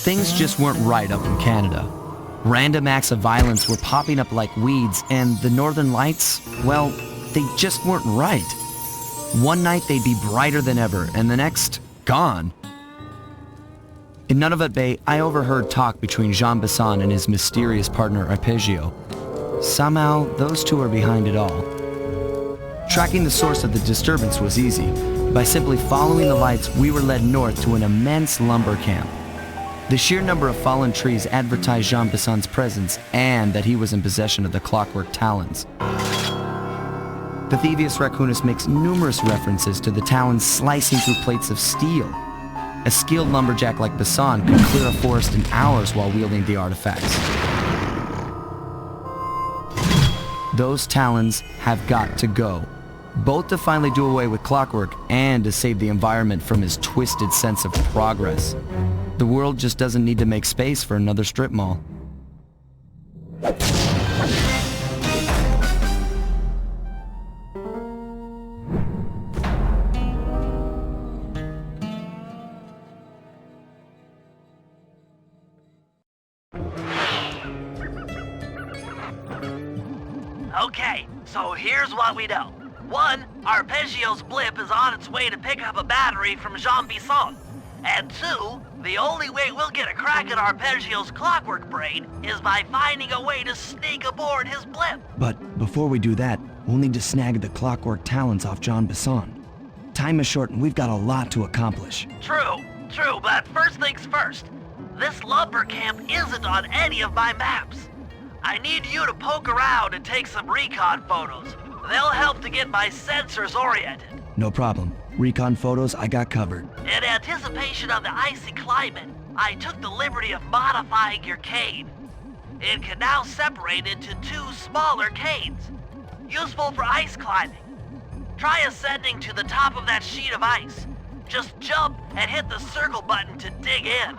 Things just weren't right up in Canada. Random acts of violence were popping up like weeds, and the Northern Lights, well, they just weren't right. One night they'd be brighter than ever, and the next, gone. In Nunavut Bay, I overheard talk between Jean Besson and his mysterious partner Arpeggio. Somehow, those two are behind it all. Tracking the source of the disturbance was easy. By simply following the lights, we were led north to an immense lumber camp. The sheer number of fallen trees advertised Jean Besson's presence and that he was in possession of the clockwork talons. Bathybius raccoonus makes numerous references to the talons slicing through plates of steel. A skilled lumberjack like Besson could clear a forest in hours while wielding the artifacts. Those talons have got to go, both to finally do away with clockwork and to save the environment from his twisted sense of progress. The world just doesn't need to make space for another strip mall. Okay, so here's what we know. 1, Arpeggio's blip is on its way to pick up a battery from Jean Besson. And 2, the only way we'll get a crack at Arpeggio's clockwork brain is by finding a way to sneak aboard his blip. But before we do that, we'll need to snag the clockwork talons off Jean Besson. Time is short and we've got a lot to accomplish. True, but first things first. This lumber camp isn't on any of my maps. I need you to poke around and take some recon photos. They'll help to get my sensors oriented. No problem. Recon photos I got covered. In anticipation of the icy climate, I took the liberty of modifying your cane. It can now separate into 2 smaller canes, useful for ice climbing. Try ascending to the top of that sheet of ice. Just jump and hit the circle button to dig in.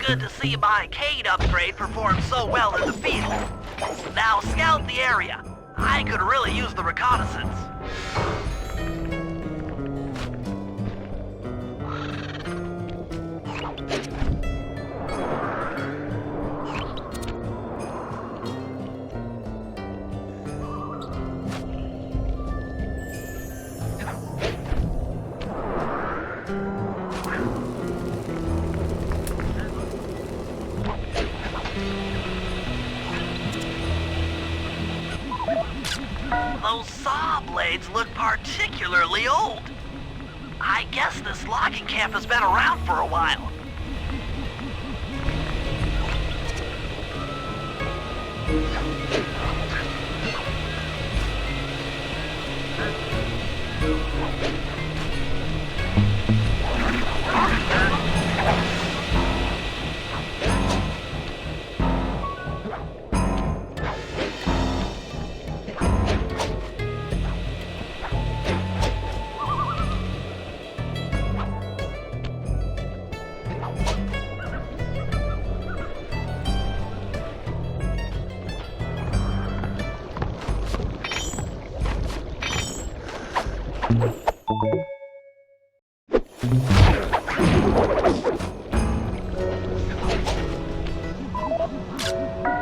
good to see my cane upgrade perform so well in the field. Now scout the area. I could really use the reconnaissance. Those saw blades look particularly old. I guess this logging camp has been around for a while.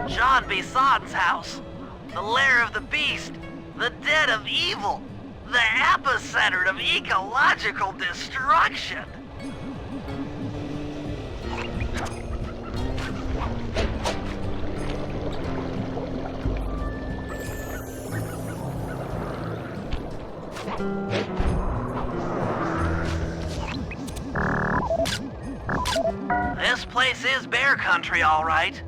John Bison's house. The lair of the beast. The den of evil. The epicenter of ecological destruction. This place is bear country, all right.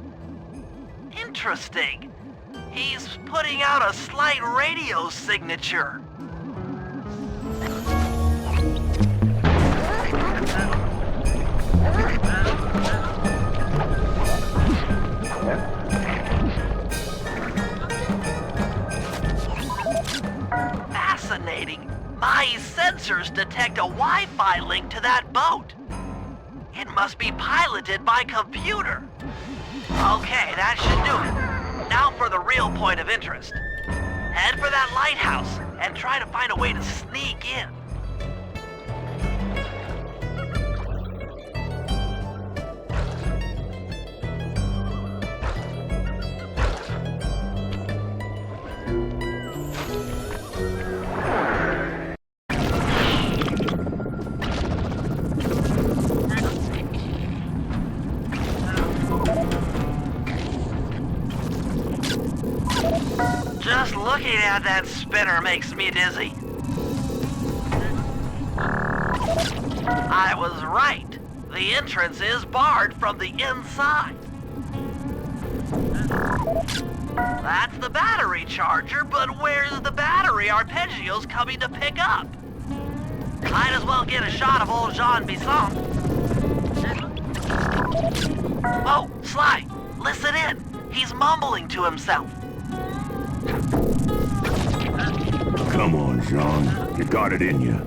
Interesting. He's putting out a slight radio signature. Fascinating. My sensors detect a Wi-Fi link to that boat. It must be piloted by computer. Okay, that should do it. Now for the real point of interest. Head for that lighthouse and try to find a way to sneak in. Just looking at that spinner makes me dizzy. I was right. The entrance is barred from the inside. That's the battery charger, but where's the battery Arpeggio's coming to pick up? Might as well get a shot of old Jean Bisson. Oh, Sly, listen in. He's mumbling to himself. Come on, Jean. You got it in you.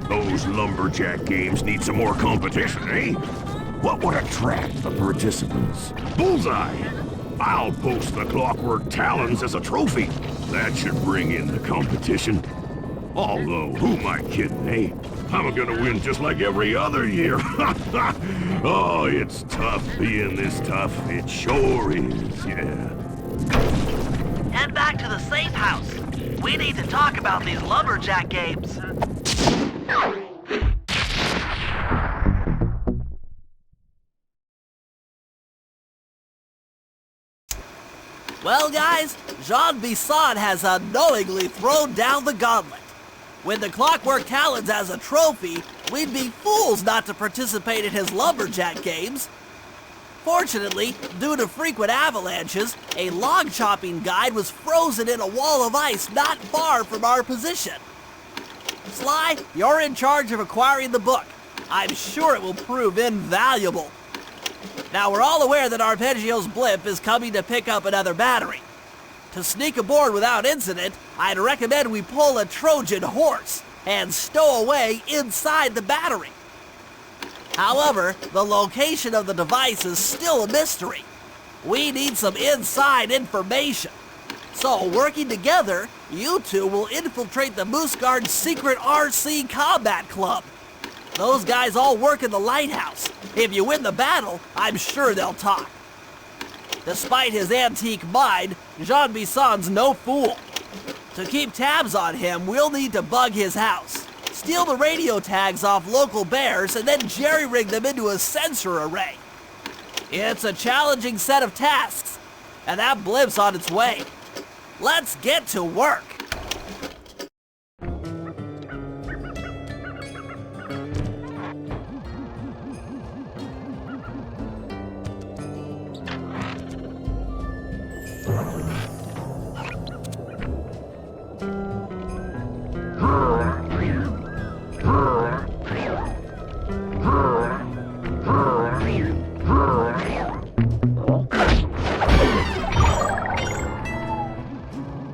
Those lumberjack games need some more competition, eh? What would attract the participants? Bullseye! I'll post the clockwork talons as a trophy. That should bring in the competition. Although, who am I kidding, eh? I'm gonna win just like every other year. Oh, it's tough being this tough. It sure is, yeah. Head back to the safe house. We need to talk about these lumberjack games. Well, guys, Jean Bisson has unknowingly thrown down the gauntlet. With the clockwork talons as a trophy, we'd be fools not to participate in his lumberjack games. Fortunately, due to frequent avalanches, a log chopping guide was frozen in a wall of ice not far from our position. Sly, you're in charge of acquiring the book. I'm sure it will prove invaluable. Now, we're all aware that Arpeggio's blimp is coming to pick up another battery. To sneak aboard without incident, I'd recommend we pull a Trojan horse and stow away inside the battery. However, the location of the device is still a mystery. We need some inside information. So, working together, you two will infiltrate the Moose Guard's secret RC combat club. Those guys all work in the lighthouse. If you win the battle, I'm sure they'll talk. Despite his antique mind, Jean Bisson's no fool. To keep tabs on him, we'll need to bug his house, steal the radio tags off local bears, and then jerry-rig them into a sensor array. It's a challenging set of tasks, and that blimp's on its way. Let's get to work.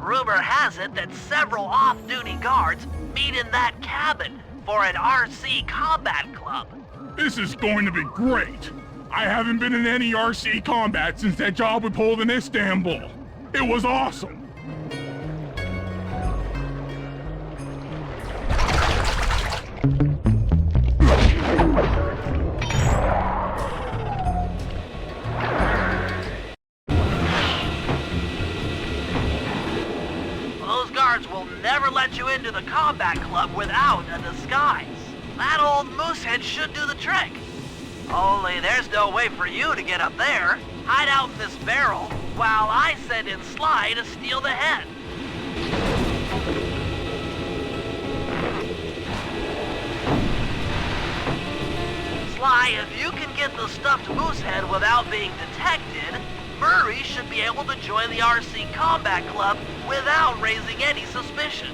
Rumor has it that several off-duty guards meet in that cabin for an RC combat club. This is going to be great. I haven't been in any RC combat since that job we pulled in Istanbul. It was awesome. Those guards will never let you into the combat club without a disguise. That old moosehead should do the trick. Only there's no way for you to get up there. Hide out in this barrel while I send in Sly to steal the head. Sly, if you can get the stuffed moosehead without being detected, Murray should be able to join the RC Combat Club without raising any suspicion.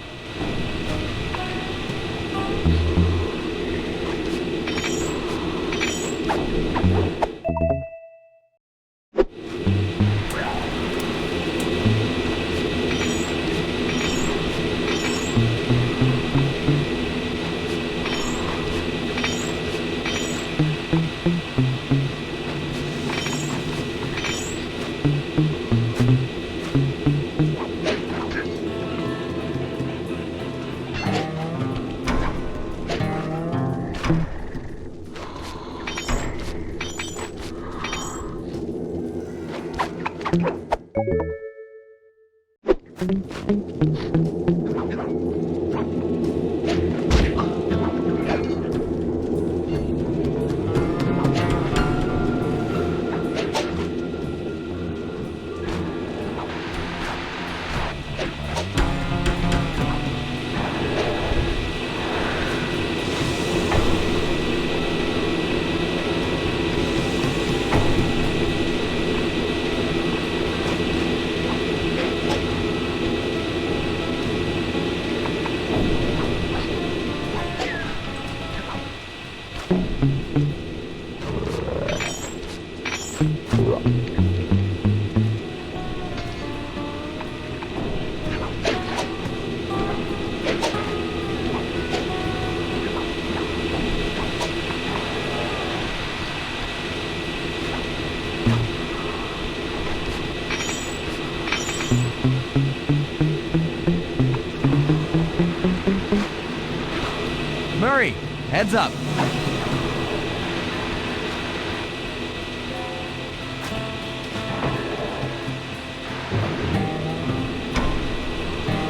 Murray, heads up.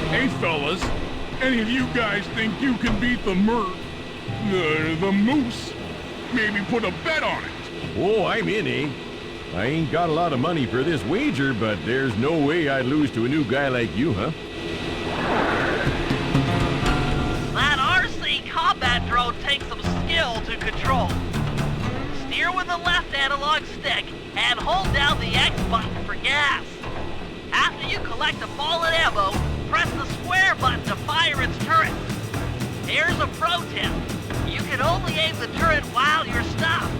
Hey fellas, any of you guys think you can beat the moose? Maybe put a bet on it. Oh, I'm in, eh? I ain't got a lot of money for this wager, but there's no way I'd lose to a new guy like you, huh? That RC combat drone takes some skill to control. Steer with the left analog stick and hold down the X button for gas. After you collect a ball and ammo, press the square button to fire its turret. Here's a pro tip. You can only aim the turret while you're stopped.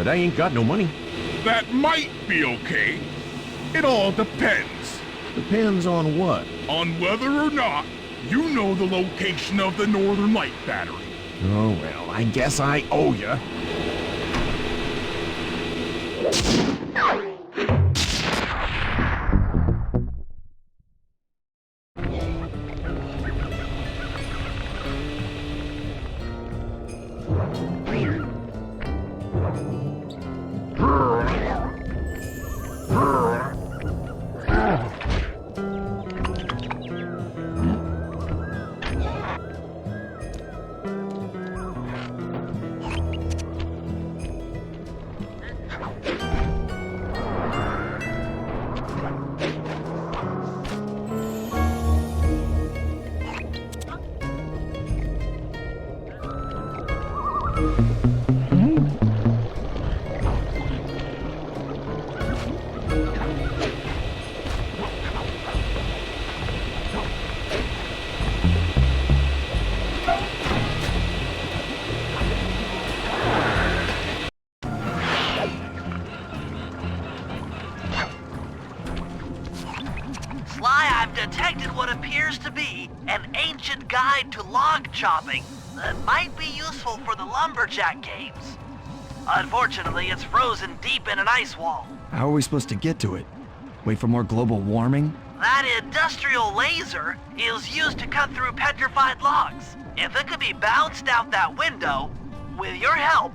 I ain't got no money. That might be okay. It all depends Depends on what? on whether or not you know the location of the Northern Light Battery. Oh, well, I guess I owe ya. Sly, I've detected what appears to be an ancient guide to log chopping that might be useful for the Lumberjack games. Unfortunately, it's frozen deep in an ice wall. How are we supposed to get to it? Wait for more global warming? That industrial laser is used to cut through petrified logs. If it could be bounced out that window, with your help,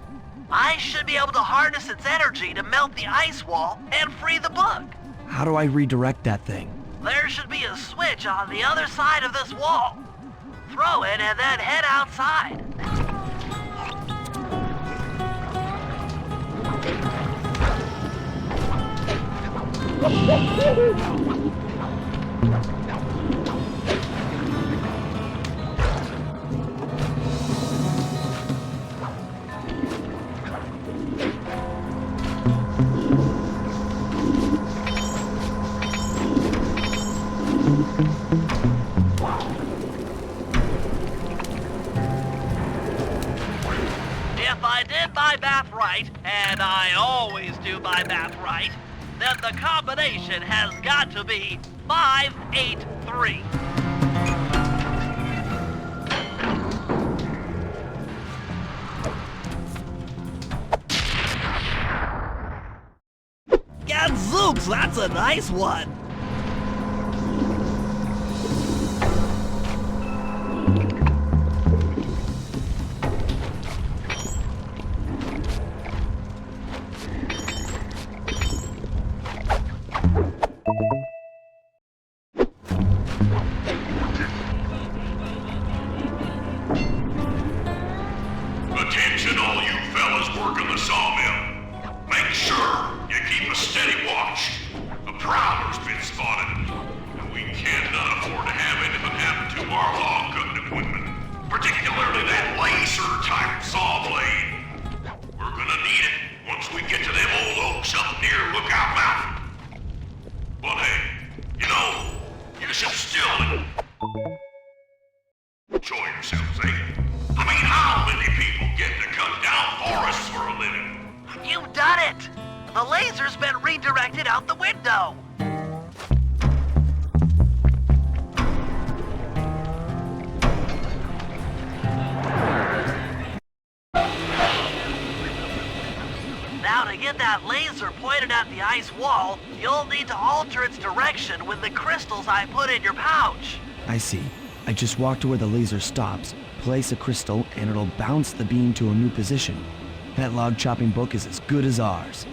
I should be able to harness its energy to melt the ice wall and free the bug. How do I redirect that thing? There should be a switch on the other side of this wall. Throw it and then head outside. If I did my math right, and I always do my math right, then the combination has got to be 583. Gadzooks, that's a nice one. Attention all you fellas working the sawmill. Make sure you keep a steady watch. A prowler's been spotted, and we cannot afford to have anything happen to our log cutting equipment. Particularly that laser-type saw blade. We're gonna need it once we get to them old oaks up near Lookout Mountain. But hey, you know, you should still enjoy yourselves, eh? I mean, how many people get to cut down forests for a living? You've done it! The laser's been redirected out the window. Now to get that laser pointed at the ice wall, you'll need to alter its direction with the crystals I put in your pouch. I see. I just walk to where the laser stops, place a crystal, and it'll bounce the beam to a new position. That log chopping book is as good as ours.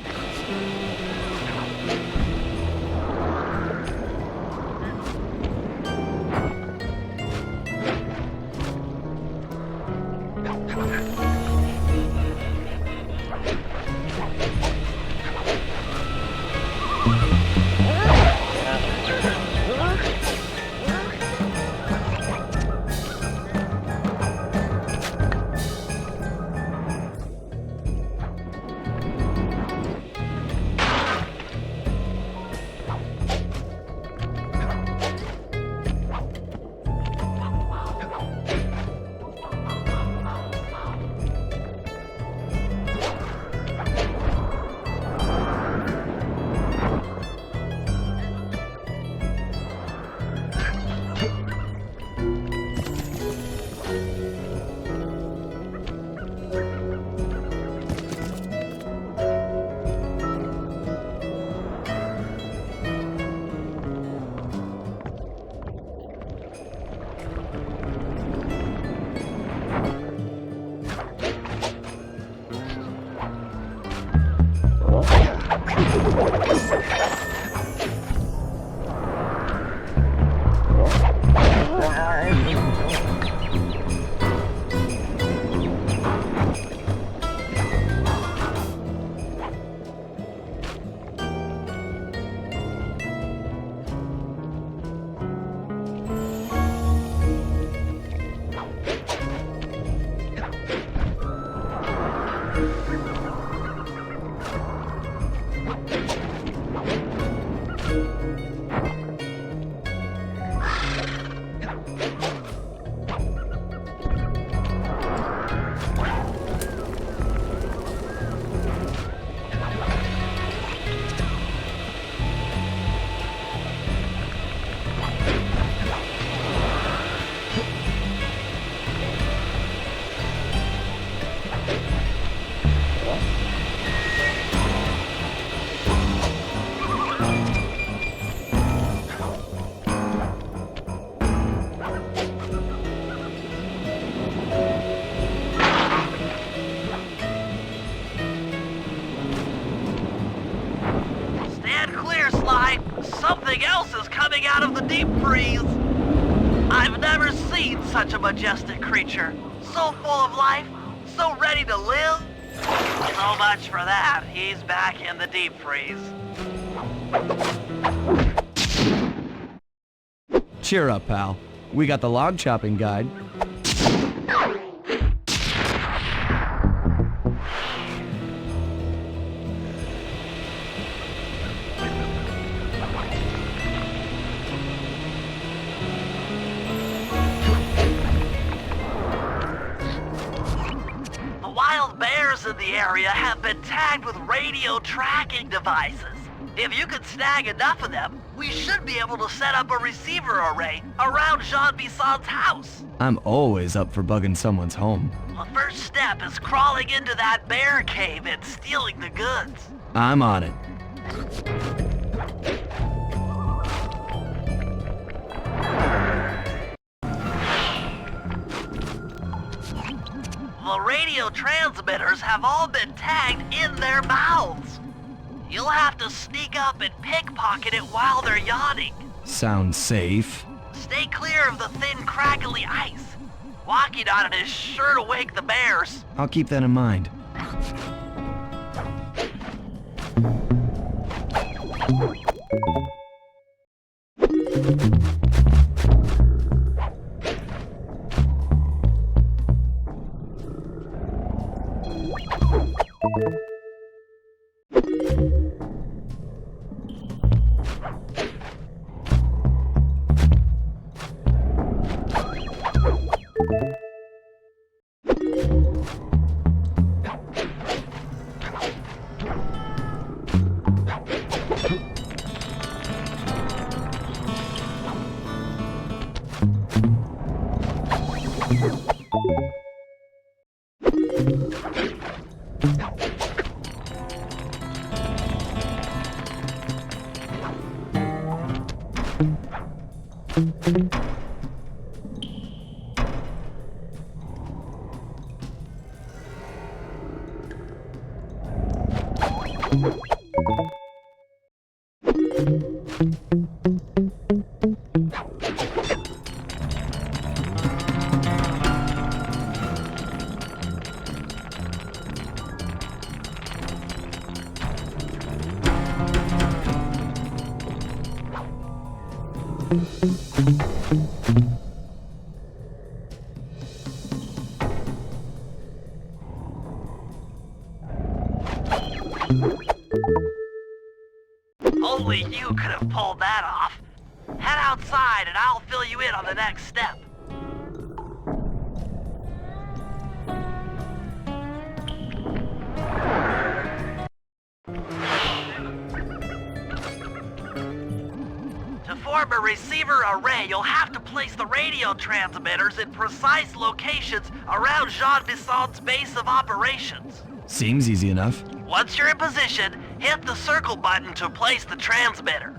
Something else is coming out of the deep freeze. I've never seen such a majestic creature. So full of life, so ready to live. So much for that. He's back in the deep freeze. Cheer up, pal. We got the log chopping guide. In the area have been tagged with radio tracking devices. If you could snag enough of them, we should be able to set up a receiver array around Jean Bisson's house. I'm always up for bugging someone's home. The first step is crawling into that bear cave and stealing the goods. I'm on it. The radio transmitters have all been tagged in their mouths. You'll have to sneak up and pickpocket it while they're yawning. Sounds safe. Stay clear of the thin, crackly ice. Walking on it is sure to wake the bears. I'll keep that in mind. Only you could have pulled that off. Head outside and I'll fill you in on the next step. To form a receiver array, you'll have to place the radio transmitters in precise locations around Jean Bisson's base of operations. Seems easy enough. Once you're in position, hit the circle button to place the transmitter.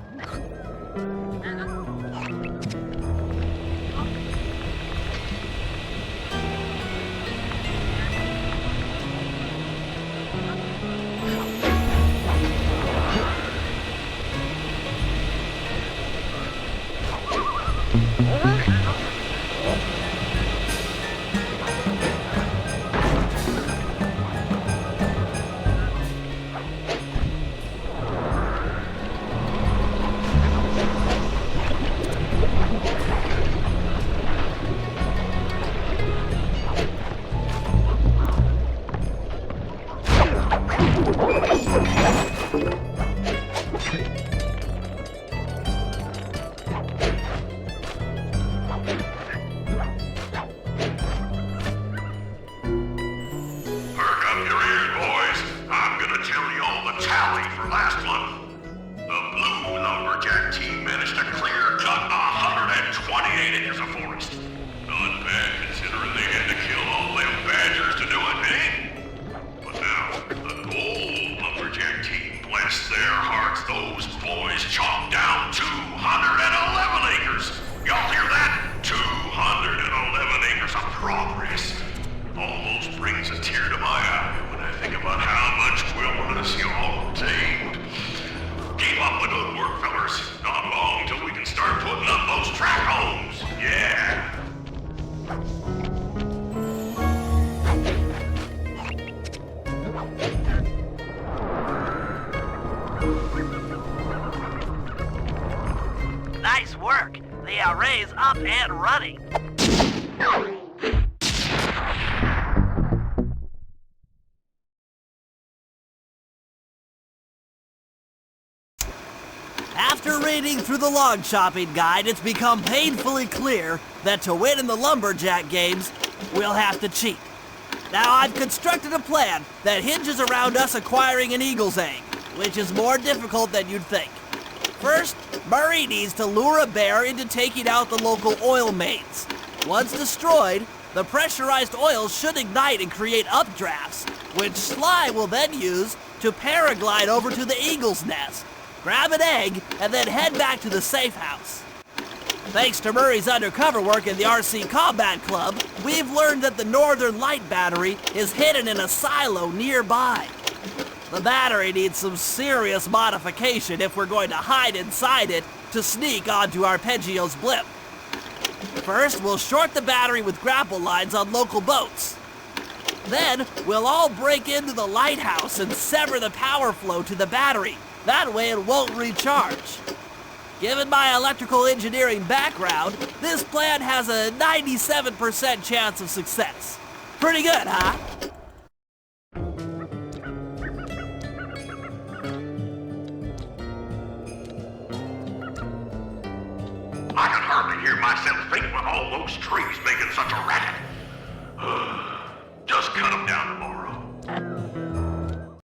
Those boys chopped down 211 acres. Y'all hear that? 211 acres of progress. Almost brings a tear to my eye when I think about how much wilderness y'all obtained. Keep up the good work, fellas. Not long till we can start putting up those track homes. Yeah. Nice work. The array's up and running. After reading through the log chopping guide, it's become painfully clear that to win in the Lumberjack games, we'll have to cheat. Now, I've constructed a plan that hinges around us acquiring an eagle's egg, which is more difficult than you'd think. First, Murray needs to lure a bear into taking out the local oil mains. Once destroyed, the pressurized oil should ignite and create updrafts, which Sly will then use to paraglide over to the eagle's nest, grab an egg, and then head back to the safe house. Thanks to Murray's undercover work in the RC Combat Club, we've learned that the Northern Light battery is hidden in a silo nearby. The battery needs some serious modification if we're going to hide inside it to sneak onto Arpeggio's blimp. First, we'll short the battery with grapple lines on local boats. Then, we'll all break into the lighthouse and sever the power flow to the battery. That way it won't recharge. Given my electrical engineering background, this plan has a 97% chance of success. Pretty good, huh? I can hardly hear myself think with all those trees making such a racket. Just cut them down, boys.